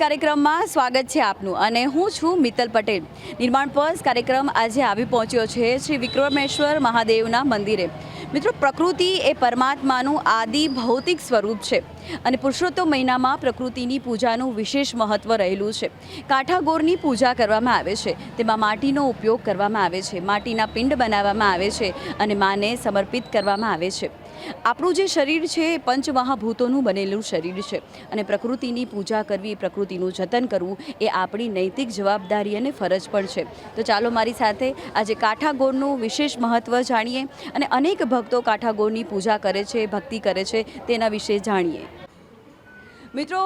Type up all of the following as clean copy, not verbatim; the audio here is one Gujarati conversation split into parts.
કાર્યક્રમમાં સ્વાગત છે આપનું અને હું છું મિત્તલ પટેલ। નિર્માણ પર્સ કાર્યક્રમ આજે આવી પહોંચ્યો છે શ્રી વિક્રમેશ્વર મહાદેવના મંદિરે। મિત્રો, પ્રકૃતિ એ પરમાત્માનું આદિ ભૌતિક સ્વરૂપ છે અને પુરુષોત્તમ મહિનામાં પ્રકૃતિની પૂજાનું વિશેષ મહત્વ રહેલું છે। કાંઠાગોરની પૂજા કરવામાં આવે છે, તેમાં માટીનો ઉપયોગ કરવામાં આવે છે, માટીના પિંડ બનાવવામાં આવે છે અને માને સમર્પિત કરવામાં આવે છે। આપણું જે શરીર છે એ પંચમહાભૂતોનું બનેલું શરીર છે અને પ્રકૃતિની પૂજા કરવી, પ્રકૃતિનું જતન કરવું એ આપણી નૈતિક જવાબદારી અને ફરજ પણ છે। તો ચાલો મારી સાથે આજે કાંઠાગોરનું વિશેષ મહત્ત્વ જાણીએ અને અનેક ભક્તો કાંઠાગોરની પૂજા કરે છે, ભક્તિ કરે છે, તેના વિશે જાણીએ। મિત્રો,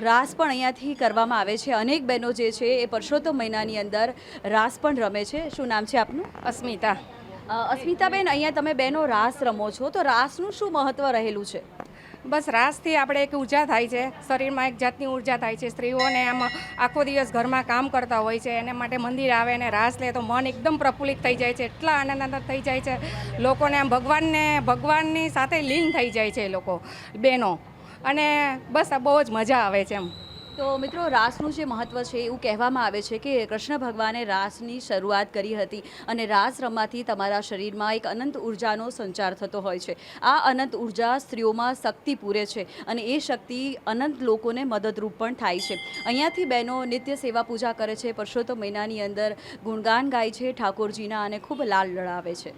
રાસ પણ અહીંયાથી કરવામાં આવે છે। અનેક બહેનો જે છે એ પુરુષોત્તમ મહિનાની અંદર રાસ પણ રમે છે। શું નામ છે આપનું? અસ્મિતા। અસ્મિતાબેન, અહીંયા તમે બહેનો રાસ રમો છો, તો રાસનું શું મહત્ત્વ રહેલું છે? બસ રાસથી આપણે એક ઉર્જા થાય છે, શરીરમાં એક જાતની ઉર્જા થાય છે। સ્ત્રીઓને આમ આખો દિવસ ઘરમાં કામ કરતા હોય છે, એના માટે મંદિર આવે અને રાસ લે તો મન એકદમ પ્રફુલ્લિત થઈ જાય છે, એટલા આનંદ થઈ જાય છે લોકોને। આમ ભગવાનની સાથે લીન થઈ જાય છે એ લોકો બહેનો, અને બસ આ બહુ જ મજા આવે છે એમ। તો મિત્રો, રાસનું જે મહત્ત્વ છે એવું કહેવામાં આવે છે કે કૃષ્ણ ભગવાને રાસની શરૂઆત કરી હતી અને રાસ રમવાથી તમારા શરીરમાં એક અનંત ઉર્જાનો સંચાર થતો હોય છે। આ અનંત ઉર્જા સ્ત્રીઓમાં શક્તિ પૂરે છે અને એ શક્તિ અનંત લોકોને મદદરૂપ પણ થાય છે। અહીંયાથી બહેનો નિત્ય સેવા પૂજા કરે છે, પુરુષોત્તમ મહિનાની અંદર ગુણગાન ગાય છે ઠાકોરજીના અને ખૂબ લાલ લડાવે છે।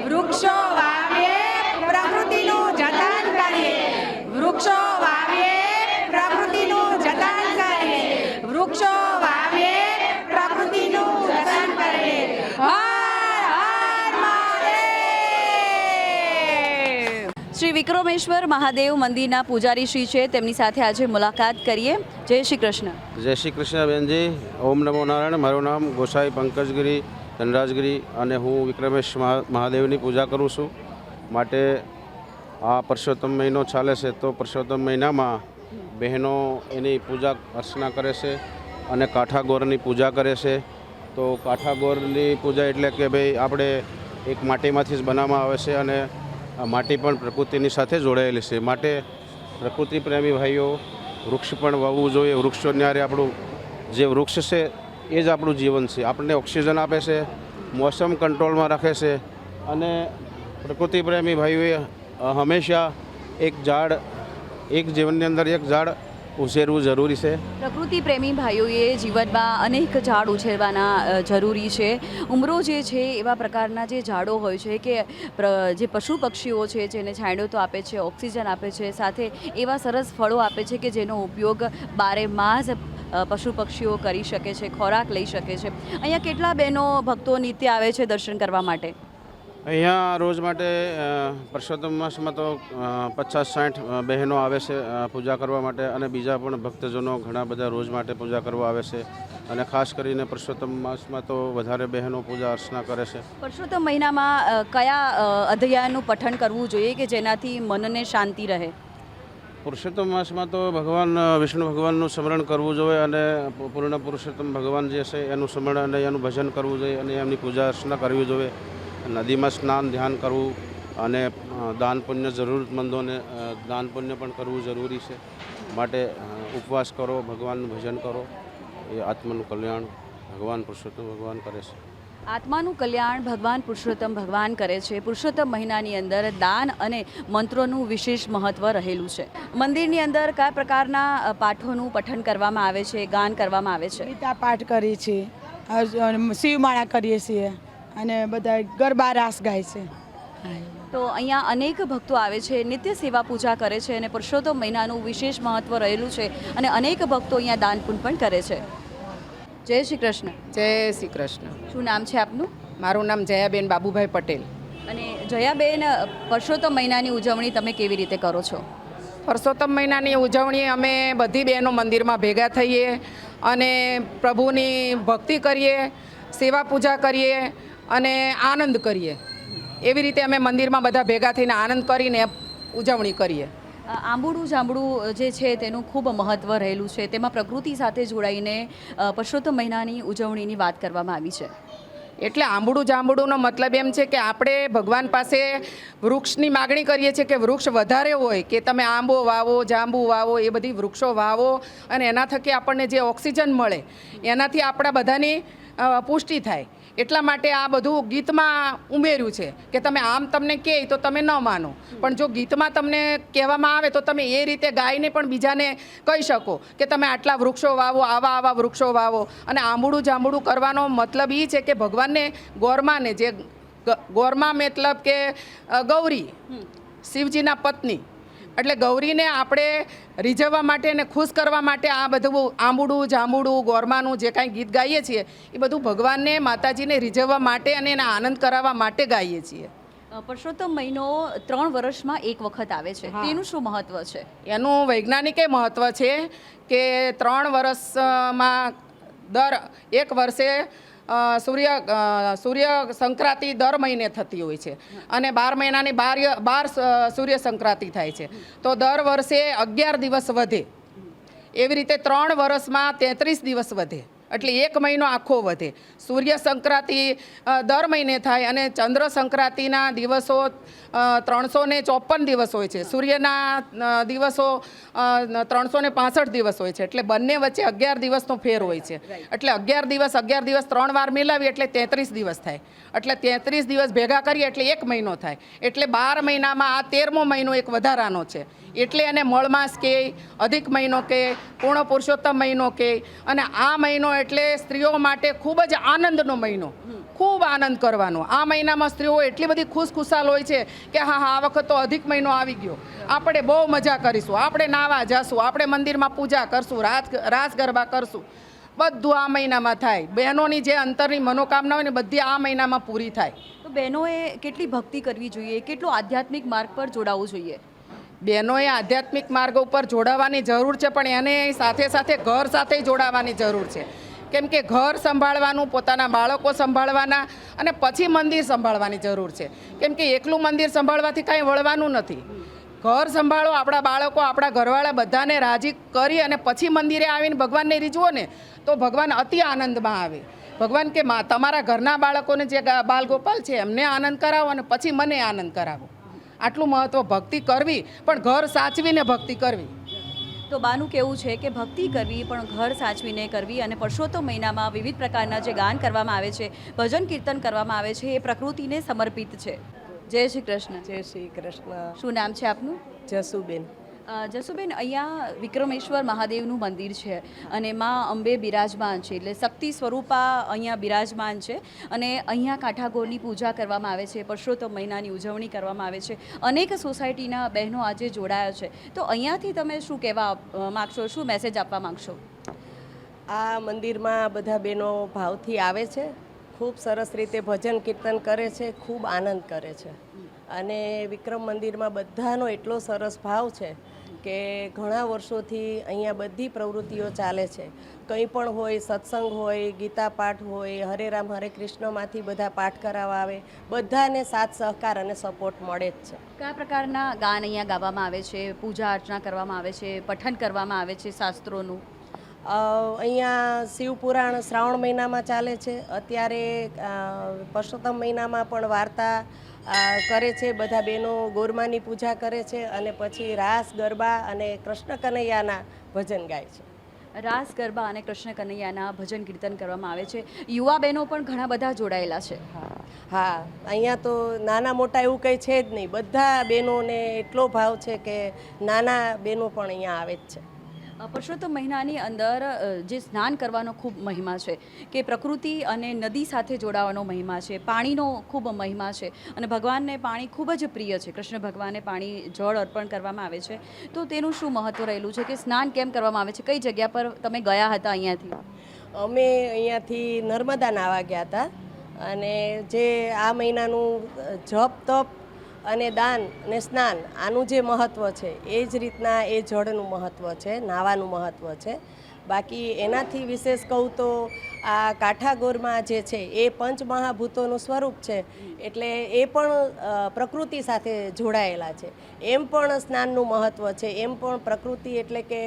વૃક્ષો વાવીએ, પ્રકૃતિનું જતન કરીએ, વૃક્ષો વાવીએ, પ્રકૃતિનું જતન કરીએ, વૃક્ષો વાવીએ, પ્રકૃતિનું જતન કરીએ। હર હર મહાદેવ। શ્રી વિક્રમેશ્વર મહાદેવ મંદિરના પૂજારી શ્રી છે, તેમની સાથે આજે મુલાકાત કરીએ। જય શ્રી કૃષ્ણ। જય શ્રી કૃષ્ણ બેનજી। ઓમ નમો નારાયણ। મારું નામ ગોસાઈ પંકજગીરી ધનરાજગીરી અને હું વિક્રમેશ મહાદેવની પૂજા કરું છું। માટે આ પુરુષોત્તમ મહિનો ચાલે છે, તો પુરુષોત્તમ મહિનામાં બહેનો એની પૂજા અર્ચના કરે છે અને કાંઠાગોરની પૂજા કરે છે। તો કાંઠાગોરની પૂજા એટલે કે ભાઈ આપણે એક માટીમાંથી જ બનાવવામાં આવે છે અને આ માટી પણ પ્રકૃતિની સાથે જોડાયેલી છે। માટે પ્રકૃતિ પ્રેમી ભાઈઓ વૃક્ષ પણ વાવવું જોઈએ। વૃક્ષોની હારે આપણું જે વૃક્ષ છે એ જ આપણું જીવન છે, આપણને ઓક્સિજન આપે છે, મોસમ કંટ્રોલમાં રાખે છે અને પ્રકૃતિ પ્રેમી ભાઈઓએ હંમેશા એક જીવનની અંદર એક ઝાડ ઉછેરવું જરૂરી છે। પ્રકૃતિ પ્રેમી ભાઈઓએ જીવનમાં અનેક ઝાડ ઉછેરવાના જરૂરી છે। ઉમરો જે છે એવા પ્રકારના જે ઝાડો હોય છે કે જે પશુ પક્ષીઓ છે જેને છાંયડો તો આપે છે, ઓક્સિજન આપે છે, સાથે એવા સરસ ફળો આપે છે કે જેનો ઉપયોગ બારે માસ પશુ પક્ષીઓ કરી શકે છે, ખોરાક લઈ શકે છે। અહીંયા કેટલા બહેનો ભક્તો નિત્ય આવે છે દર્શન કરવા માટે? અહીંયા રોજ માટે પુરુષોત્તમ માસમાં તો 50-60 બહેનો આવે છે પૂજા કરવા માટે અને બીજા પણ ભક્તજનો ઘણા બધા રોજ માટે પૂજા કરવા આવે છે અને ખાસ કરીને પુરુષોત્તમ માસમાં તો વધારે બહેનો પૂજા અર્ચના કરે છે। પુરુષોત્તમ મહિનામાં કયા અધ્યાયનું પઠન કરવું જોઈએ કે જેનાથી મનને શાંતિ રહે? પુરુષોત્તમ માસમાં તો ભગવાન વિષ્ણુ ભગવાનનું સ્મરણ કરવું જોઈએ અને પૂર્ણ પુરુષોત્તમ ભગવાન જે છે એનું સ્મરણ અને એનું ભજન કરવું જોઈએ અને એમની પૂજા અર્ચના કરવી જોઈએ। નદીમાં સ્નાન ધ્યાન કરવું અને દાન પુણ્ય જરૂરતમંદોને દાન પુણ્ય પણ કરવું જરૂરી છે। માટે ઉપવાસ કરો, ભગવાનનું ભજન કરો, એ આત્માનું કલ્યાણ ભગવાન પુરુષોત્તમ ભગવાન કરે છે। આત્માનું કલ્યાણ ભગવાન પુરુષોત્તમ ભગવાન કરે છે। પુરુષોત્તમ મહિનાની અંદર દાન અને મંત્રોનું વિશેષ મહત્ત્વ રહેલું છે। મંદિરની અંદર કયા પ્રકારના પાઠોનું પઠન કરવામાં આવે છે, ગાન કરવામાં આવે છે? ગીતા પાઠ કરીએ છીએ, શિવમાળા કરીએ છીએ અને બધા ગરબા રાસ ગાય છે। તો અહીંયા અનેક ભક્તો આવે છે, નિત્ય સેવા પૂજા કરે છે અને પુરુષોત્તમ મહિનાનું વિશેષ મહત્ત્વ રહેલું છે અને અનેક ભક્તો અહીંયા દાન પુણ્ય પણ કરે છે। જય શ્રી કૃષ્ણ। જય શ્રી કૃષ્ણ। શું નામ છે આપનું? મારું નામ જયાબેન બાબુભાઈ પટેલ। અને જયાબેન, પુરુષોત્તમ મહિનાની ઉજવણી તમે કેવી રીતે કરો છો? પુરુષોત્તમ મહિનાની ઉજવણી અમે બધી બહેનો મંદિરમાં ભેગા થઈએ અને પ્રભુની ભક્તિ કરીએ, સેવા પૂજા કરીએ અને આનંદ કરીએ। એવી રીતે અમે મંદિરમાં બધા ભેગા થઈને આનંદ કરીને ઉજવણી કરીએ। આંબુડું જાંબુડું જે છે તેનું ખૂબ મહત્ત્વ રહેલું છે, તેમાં પ્રકૃતિ સાથે જોડાઈને પુરુષોત્તમ મહિનાની ઉજવણીની વાત કરવામાં આવી છે। એટલે આંબળું જાંબુડુંનો મતલબ એમ છે કે આપણે ભગવાન પાસે વૃક્ષની માગણી કરીએ છીએ કે વૃક્ષ વધારે હોય, કે તમે આંબો વાવો, જાંબુ વાવો, એ બધી વૃક્ષો વાવો અને એના થકી આપણને જે ઓક્સિજન મળે એનાથી આપણા બધાની પુષ્ટિ થાય. એટલા માટે આ બધું ગીતમાં ઉમેર્યું છે કે તમે આમ તમને કહે તો તમે ન માનો, પણ જો ગીતમાં તમને કહેવામાં આવે તો તમે એ રીતે ગાઈને પણ બીજાને કહી શકો કે તમે આટલા વૃક્ષો વાવો, આવા આવા વૃક્ષો વાવો. અને આંબુડું જાંબુડું કરવાનો મતલબ એ છે કે ભગવાનને ગોરમાને, જે ગોરમા મતલબ કે ગૌરી, શિવજીના પત્ની, એટલે ગૌરીને આપણે રીઝવવા માટે અને ખુશ કરવા માટે આ બધું આંબુડું જાંબુડું ગોરમાનું જે કાંઈ ગીત ગાઈએ છીએ એ બધું ભગવાનને, માતાજીને રીઝવવા માટે અને એને આનંદ કરાવવા માટે ગાઈએ છીએ. પરસોત્તમ મહિનો 3 વર્ષમાં એક વખત આવે છે, તેનું શું મહત્વ છે? એનું વૈજ્ઞાનિક મહત્ત્વ છે કે 3 વર્ષમાં એક વર્ષે સૂર્ય સંક્રાંતિ દર મહિને થતી હોય છે અને 12 મહિનાની 12 સૂર્ય સંક્રાંતિ થાય છે. તો દર વર્ષે 11 દિવસ વધે. એવી રીતે 3 વર્ષમાં 33 દિવસ વધે, એટલે 1 મહિનો આખો વધે. સૂર્ય સંક્રાંતિ દર મહિને થાય અને ચંદ્ર સંક્રાંતિના દિવસો 354 દિવસ હોય છે. સૂર્યના દિવસો 365 દિવસ હોય છે. એટલે બંને વચ્ચે 11 દિવસનો ફેર હોય છે. એટલે 11 દિવસ 3 વાર મિલાવી એટલે 33 દિવસ થાય. એટલે 33 દિવસ ભેગા કરીએ એટલે 1 મહિનો થાય. એટલે 12 મહિનામાં આ 13મો મહિનો એક વધારાનો છે. એટલે એને મળમાસ કહે, અધિક મહિનો કહે, પૂર્ણ પુરુષોત્તમ મહિનો કહે. અને આ મહિનો એટલે સ્ત્રીઓ માટે ખૂબ જ આનંદનો મહિનો, ખૂબ આનંદ કરવાનો. આ મહિનામાં સ્ત્રીઓ એટલી બધી ખુશખુશાલ હોય છે કે હા આ વખત તો અધિક મહિનો આવી ગયો, આપણે બહુ મજા કરીશું, આપણે નાવા જશું, આપણે મંદિરમાં પૂજા કરશું, રાસ ગરબા કરશું. બધું આ મહિનામાં થાય. બહેનોની જે અંતરની મનોકામના હોય ને બધી આ મહિનામાં પૂરી થાય. તો બહેનોએ કેટલી ભક્તિ કરવી જોઈએ, કેટલું આધ્યાત્મિક માર્ગ પર જોડાવવું જોઈએ? બહેનોએ આધ્યાત્મિક માર્ગ ઉપર જોડાવાની જરૂર છે, પણ એને સાથે સાથે ઘર સાથે જોડાવાની જરૂર છે. કેમ કે ઘર સંભાળવાનું, પોતાના બાળકો સંભાળવાના અને પછી મંદિર સંભાળવાની જરૂર છે. કેમ કે એકલું મંદિર સંભાળવાથી કાંઈ વળવાનું નથી. ઘર સંભાળો, આપણા બાળકો, આપણા ઘરવાળા બધાને રાજી કરી અને પછી મંદિરે આવીને ભગવાનને રીઝવો ને તો ભગવાન અતિ આનંદમાં આવે. ભગવાન કે તમારા ઘરના બાળકોને જે બાલગોપાલ છે એમને આનંદ કરાવો અને પછી મને આનંદ કરાવો. આટલું મહત્ત્વ ભક્તિ કરવી, પણ ઘર સાચવીને ભક્તિ કરવી. તો બાનું કેવું છે કે ભક્તિ કરવી પણ ઘર સાચવીને કરવી. અને પરસોત્તમ મહિનામાં વિવિધ પ્રકારના જે ગાન કરવામાં આવે છે, ભજન કીર્તન કરવામાં આવે છે, એ પ્રકૃતિને સમર્પિત છે. જય શ્રી કૃષ્ણ. જય શ્રી કૃષ્ણ. શું નામ છે આપનું? જસુબેન. જસુબેન, અહીંયા વિક્રમેશ્વર મહાદેવનું મંદિર છે અને માં અંબે બિરાજમાન છે, એટલે શક્તિ સ્વરૂપા અહીંયા બિરાજમાન છે. અને અહીંયા કાંઠાગોરની પૂજા કરવામાં આવે છે, પરસોત્તમ મહિનાની ઉજવણી કરવામાં આવે છે. અનેક સોસાયટીના બહેનો આજે જોડાયા છે. તો અહીંયાથી તમે શું કહેવા માગશો, શું મેસેજ આપવા માગશો? આ મંદિરમાં બધા બહેનો ભાવથી આવે છે, ખૂબ સરસ રીતે ભજન કીર્તન કરે છે, ખૂબ આનંદ કરે છે. અને વિક્રમ મંદિરમાં બધાનો એટલો સરસ ભાવ છે કે ઘણા વર્ષોથી અહીંયા બધી પ્રવૃત્તિઓ ચાલે છે. કંઈ પણ હોય, સત્સંગ હોય, ગીતા પાઠ હોય, હરે રામ હરે કૃષ્ણમાંથી બધા પાઠ કરાવવા આવે, બધાને સાથ સહકાર અને સપોર્ટ મળે જ છે. કયા પ્રકારના ગાન અહીંયા ગાવામાં આવે છે, પૂજા અર્ચના કરવામાં આવે છે, પઠન કરવામાં આવે છે શાસ્ત્રોનું? અહીંયા શિવપુરાણ શ્રાવણ મહિનામાં ચાલે છે. અત્યારે પરસોત્તમ મહિનામાં પણ વાર્તા કરે છે. બધા બહેનો ગોરમાની પૂજા કરે છે અને પછી રાસ ગરબા અને કૃષ્ણ કનૈયાના ભજન ગાય છે. રાસ ગરબા અને કૃષ્ણ કનૈયાના ભજન કીર્તન કરવામાં આવે છે. યુવા બહેનો પણ ઘણા બધા જોડાયેલા છે. હા, અહીંયા તો નાના મોટા એવું કંઈ છે જ નહીં. બધા બહેનોને એટલો ભાવ છે કે નાના બહેનો પણ અહીંયા આવે જ છે. પરસોત્તમ મહિનાની અંદર જે સ્નાન કરવાનો ખૂબ મહિમા છે, કે પ્રકૃતિ અને નદી સાથે જોડાવાનો મહિમા છે, પાણીનો ખૂબ મહિમા છે અને ભગવાનને પાણી ખૂબ જ પ્રિય છે. કૃષ્ણ ભગવાનને પાણી જળ અર્પણ કરવામાં આવે છે. તો તેનું શું મહત્ત્વ રહેલું છે, કે સ્નાન કેમ કરવામાં આવે છે? કઈ જગ્યા પર તમે ગયા હતા અહીંયાથી? અમે અહીંયાથી નર્મદા નાવા ગયા હતા. અને જે આ મહિનાનું જપ તપ અને દાન અને સ્નાન, આનું જે મહત્ત્વ છે એ જ રીતના એ જળનું મહત્ત્વ છે, નાવાનું મહત્ત્વ છે. બાકી એનાથી વિશેષ કહું તો આ કાઠાગોરમાં જે છે એ પંચમહાભૂતોનું સ્વરૂપ છે, એટલે એ પણ પ્રકૃતિ સાથે જોડાયેલા છે. એમ પણ સ્નાનનું મહત્ત્વ છે, એમ પણ પ્રકૃતિ એટલે કે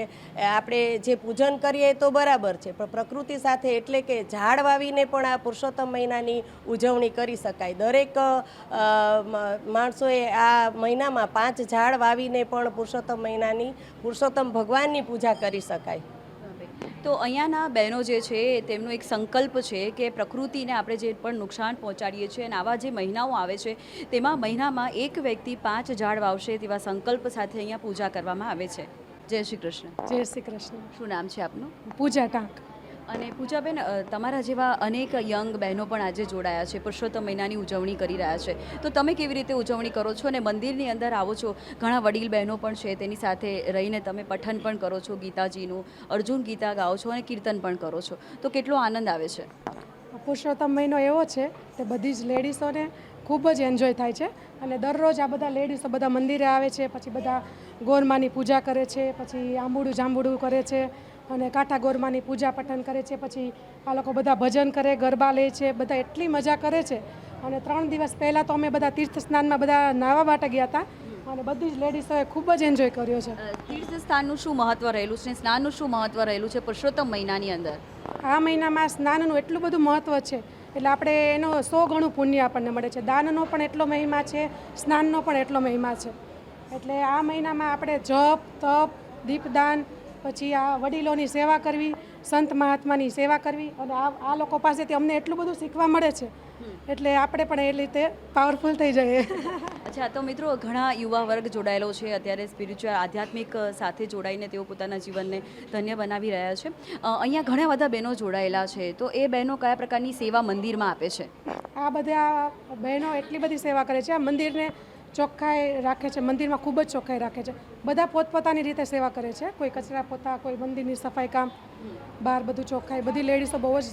આપણે જે પૂજન કરીએ તો બરાબર છે, પણ પ્રકૃતિ સાથે એટલે કે ઝાડ વાવીને પણ આ પુરુષોત્તમ મહિનાની ઉજવણી કરી શકાય. દરેક માણસોએ આ મહિનામાં 5 ઝાડ વાવીને પણ પુરુષોત્તમ ભગવાનની પૂજા કરી શકાય. તો અહીંયાના બહેનો જે છે તેમનો એક સંકલ્પ છે કે પ્રકૃતિને આપણે જે પણ નુકસાન પહોંચાડીએ છીએ અને આવા જે મહિનાઓ આવે છે તેમાં મહિનામાં એક વ્યક્તિ 5 ઝાડ વાવશે તેવા સંકલ્પ સાથે અહીંયા પૂજા કરવામાં આવે છે. જય શ્રી કૃષ્ણ. જય શ્રી કૃષ્ણ. શું નામ છે આપનું? પૂજા ટાંક. અને પૂજાબેન, તમારા જેવા અનેક યંગ બહેનો પણ આજે જોડાયા છે, પુરુષોત્તમ મહિનાની ઉજવણી કરી રહ્યા છે, તો તમે કેવી રીતે ઉજવણી કરો છો? અને મંદિરની અંદર આવો છો, ઘણા વડીલ બહેનો પણ છે, તેની સાથે રહીને તમે પઠન પણ કરો છો ગીતાજીનું, અર્જુન ગીતા ગાઓ છો અને કીર્તન પણ કરો છો, તો કેટલો આનંદ આવે છે? પુરુષોત્તમ મહિનો એવો છે કે બધી જ લેડીઝોને ખૂબ જ એન્જોય થાય છે. અને દરરોજ આ બધા લેડીઝો બધા મંદિરે આવે છે, પછી બધા ગોરમાની પૂજા કરે છે, પછી આંબુડું જાંબુડું કરે છે અને કાંઠા ગોરમાની પૂજા પઠન કરે છે. પછી આ લોકો બધા ભજન કરે, ગરબા લે છે, બધા એટલી મજા કરે છે. અને 3 દિવસ પહેલાં તો અમે બધા તીર્થ સ્નાનમાં બધા નાહવા માટે ગયા હતા અને બધી જ લેડીઝોએ ખૂબ જ એન્જોય કર્યો છે. તીર્થ સ્થાનનું શું મહત્ત્વ રહેલું છે, સ્નાનનું શું મહત્ત્વ રહેલું છે પુરુષોત્તમ મહિનાની અંદર? આ મહિનામાં સ્નાનનું એટલું બધું મહત્ત્વ છે, એટલે આપણે એનો 100 ગણું પુણ્ય આપણને મળે છે. દાનનો પણ એટલો મહિમા છે, સ્નાનનો પણ એટલો મહિમા છે. એટલે આ મહિનામાં આપણે જપ, તપ, દીપદાન, પછી આ વડીલોની સેવા કરવી, સંત મહાત્માની સેવા કરવી, અને આ લોકો પાસેથી અમને એટલું બધું શીખવા મળે છે, એટલે આપણે પણ એ રીતે પાવરફુલ થઈ જઈએ. અચ્છા, તો મિત્રો ઘણા યુવા વર્ગ જોડાયેલો છે અત્યારે સ્પિરિચ્યુઅલ આધ્યાત્મિક સાથે જોડાઈને તેઓ પોતાના જીવનને ધન્ય બનાવી રહ્યા છે. અહીંયા ઘણા બધા બહેનો જોડાયેલા છે, તો એ બહેનો કયા પ્રકારની સેવા મંદિરમાં આપે છે? આ બધા બહેનો એટલી બધી સેવા કરે છે, આ મંદિરને ચોખ્ખાઈ રાખે છે, મંદિરમાં ખૂબ જ ચોખ્ખાઈ રાખે છે. બધા પોતપોતાની રીતે સેવા કરે છે, કોઈ કચરા પોતા, કોઈ મંદિરની સફાઈ કામ, બહાર બધું ચોખ્ખાઈ, બધી લેડીઝો બહુ જ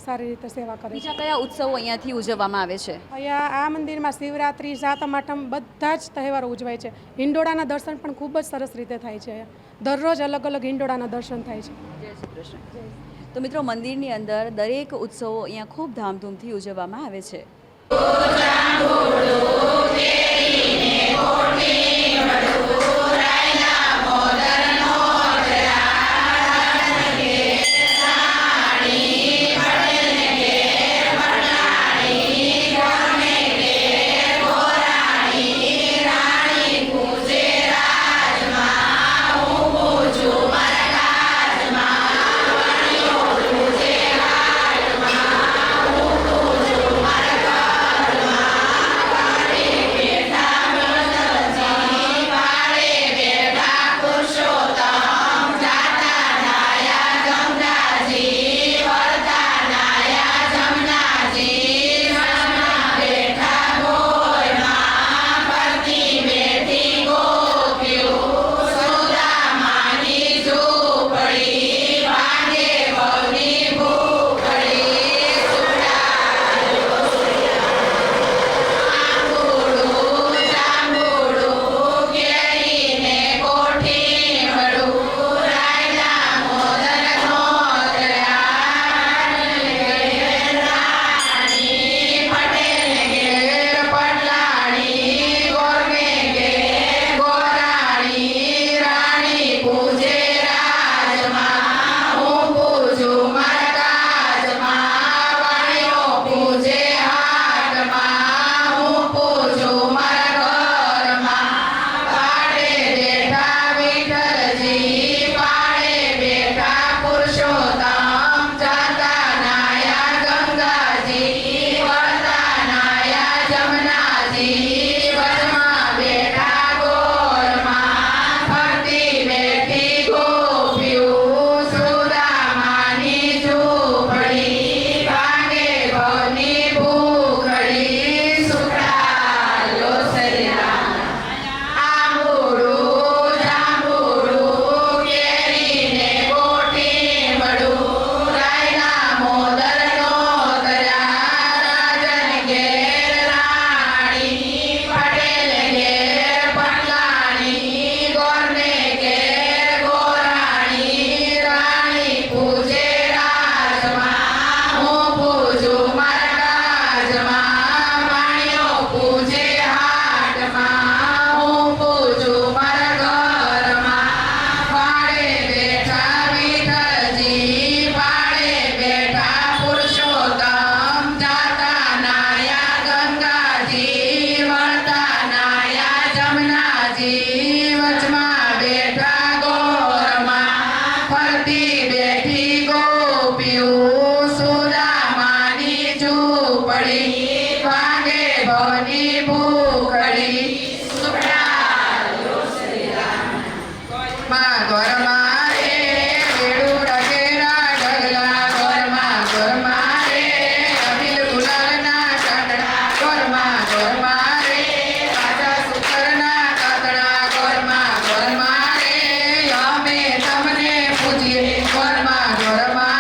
સારી રીતે સેવા કરે છે. બીજા કયા ઉત્સવો અહીંયાથી ઉજવવામાં આવે છે? અહીંયા આ મંદિરમાં શિવરાત્રિ, સાતમ આઠમ બધા જ તહેવારો ઉજવાય છે. હિંડોળાના દર્શન પણ ખૂબ જ સરસ રીતે થાય છે. દરરોજ અલગ અલગ હિંડોળાના દર્શન થાય છે. જય શ્રી કૃષ્ણ. તો મિત્રો, મંદિરની અંદર દરેક ઉત્સવો અહીંયા ખૂબ ધામધૂમથી ઉજવવામાં આવે છે. ઝૂંપડી બેઠી ગોપીઓ સુદામાની ઝૂંપડી ભાંગે ભવની ભૂખડી ઘરમાં ઘરમાં રે વેડું ડગેરા ઢગલા ઘરમાં રે અબીલ ગુલાલના ચાંદડા ઘરમાં રે રાજા સુકરના કાતડા ઘરમાં રે અમે તમને પૂજીએ ઘરમાં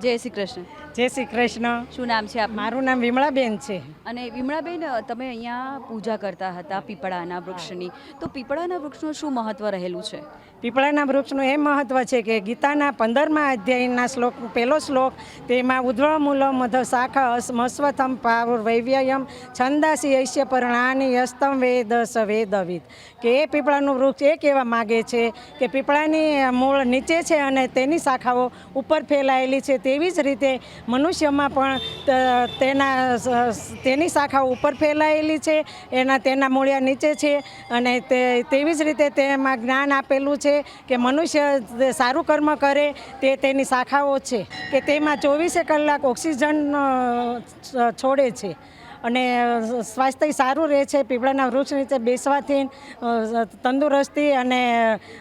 જય શ્રી કૃષ્ણ. જય શ્રી કૃષ્ણ. શું નામ છે આપનું? મારું નામ વિમળાબેન છે. અને વિમળાબેન, તમે અહીંયા પૂજા કરતા હતા પીપળાના વૃક્ષની, તો પીપળાના વૃક્ષનું શું મહત્વ રહેલું છે? પીપળાના વૃક્ષનું એ મહત્વ છે કે ગીતાના 15મા અધ્યાયના શ્લોક પહેલો શ્લોક, તેમાં ઉદ્ધવ મૂલો મધ શાખા મસ્વથમ પાવુર વૈવ્યયમ છંદાસી ઐશ્ય પરણાની યસ્તમ વેદ સ વેદવિદ. કે એ પીપળાનું વૃક્ષ એ કહેવા માગે છે કે પીપળાની મૂળ નીચે છે અને તેની શાખાઓ ઉપર ફેલાયેલી છે. તેવી જ રીતે મનુષ્યમાં પણ તેની શાખાઓ ઉપર ફેલાયેલી છે, તેના મૂળિયા નીચે છે. અને તેવી જ રીતે તેમાં જ્ઞાન આપેલું છે કે મનુષ્ય સારું કર્મ કરે તેની શાખાઓ છે કે તેમાં 24 કલાક ઓક્સિજન છોડે છે અને સ્વાસ્થ્ય સારું રહે છે. પીપળાના વૃક્ષ નીચે બેસવાથી તંદુરસ્તી અને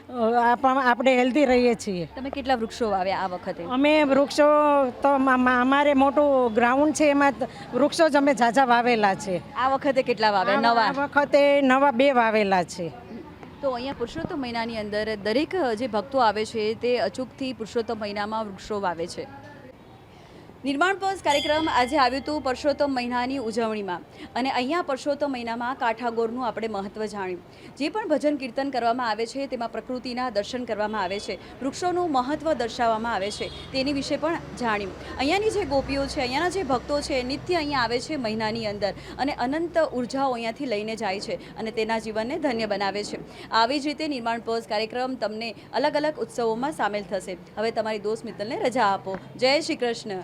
આપણે હેલ્ધી રહીએ છીએ. તમે કેટલા વૃક્ષો વાવ્યા આ વખતે? અમે વૃક્ષો તો અમારે મોટું ગ્રાઉન્ડ છે, એમાં વૃક્ષો જ અમે ઝાઝા વાવેલા છે. આ વખતે કેટલા વાવ્યા? નવા? આ વખતે નવા 2 વાવેલા છે. તો અહીંયા પુરુષોત્તમ મહિનાની અંદર દરેક જે ભક્તો આવે છે તે અચૂકથી પુરુષોત્તમ મહિનામાં વૃક્ષો વાવે છે. નિર્માણ પર્સ કાર્યક્રમ આજે આવ્યું હતું પુરુષોત્તમ મહિનાની ઉજવણીમાં, અને અહીંયા પુરુષોત્તમ મહિનામાં કાઠાગોરનું આપણે મહત્ત્વ જાણ્યું. જે પણ ભજન કીર્તન કરવામાં આવે છે તેમાં પ્રકૃતિના દર્શન કરવામાં આવે છે, વૃક્ષોનું મહત્ત્વ દર્શાવવામાં આવે છે, તેની વિશે પણ જાણ્યું. અહીંયાની જે ગોપીઓ છે, અહીંયાના જે ભક્તો છે, નિત્ય અહીંયા આવે છે મહિનાની અંદર અને અનંત ઉર્જાઓ અહીંયાથી લઈને જાય છે અને તેના જીવનને ધન્ય બનાવે છે. આવી જ રીતે નિર્માણ પર્સ કાર્યક્રમ તમને અલગ અલગ ઉત્સવોમાં સામેલ થશે. હવે તમારી દોસ્ત મિત્તલને રજા આપો. જય શ્રી કૃષ્ણ.